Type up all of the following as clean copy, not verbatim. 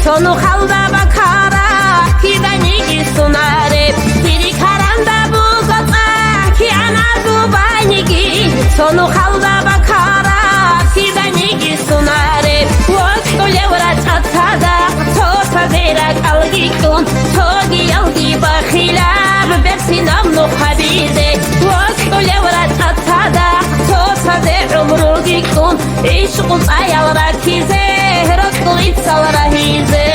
Sonu halda bakara ki beni sunare Diri karanda bu gota ki anazu banigi Sonu halda bakara ki beni sunare Vakto levra çatada Tota zerak algikun Togi yalgi bakhilab Bersinam no habize Vakto levra çatada Tota ze umru gikun İşkun ayavra kize Rotlu itsalara hize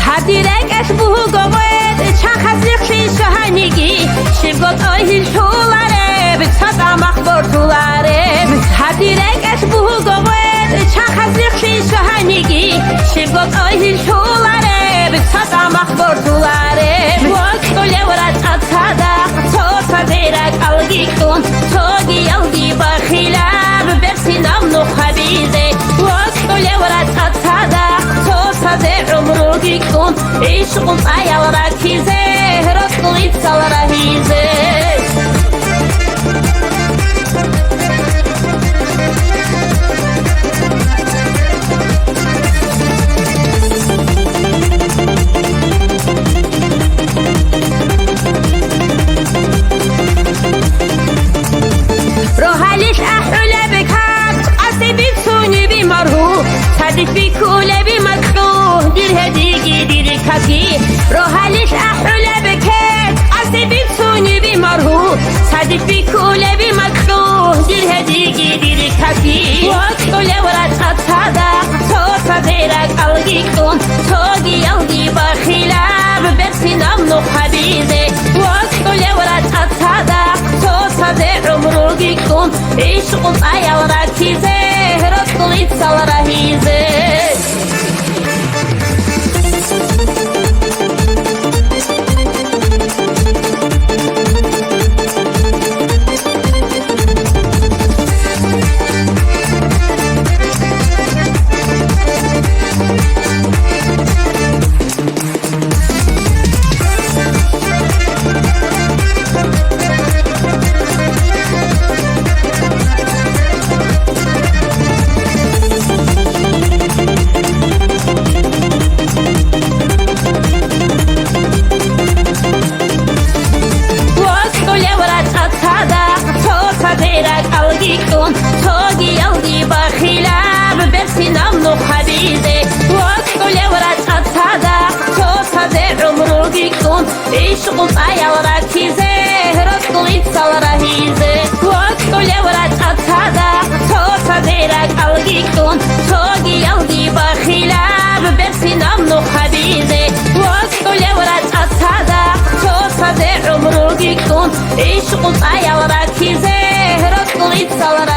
Hadirek es bu govet Çakazlık şişahanigi Şivgot oyhil şulare Bıçadamak bortulare Hadirek es bu govet Çakazlık şişahanigi Şivgot oyhil şulare Bıçadamak bortulare Vakto levrat atada Tota zerak algikun Togi yalgi bakhilab Bersinam no habize Vakto levrat atada Tota ze umru gikun İşkun ayavra kize Rotlu itsalara hize Rohalis ahule bekat Asibit suni bi marhu Sadik bi kule bi makruh Dir hedigi dir kaki Rohalis ahule bekat Asibit suni bi marhu Sadik bi kule bi makruh Dir hedigi dir kaki Vakto levrat atada Tota zerak algikun Togi yalgi bakhilab Bersinam no habize Vakto levrat atada Tota ze umru gikun İşkun ayavra kize Rotlu itsalara hize algikun Togi yalgi bakhilab Bersinam no habize Vakto levrat atada Tota ze umru gikun İşkun ayavra kize Rotlu itsalara hize Vakto levrat atada Tota zerak algikun Togi yalgi bakhilab Bersinam no habize Vakto levrat atada Tota ze umru gikun İşkun ayavra kize Rotlu itsalara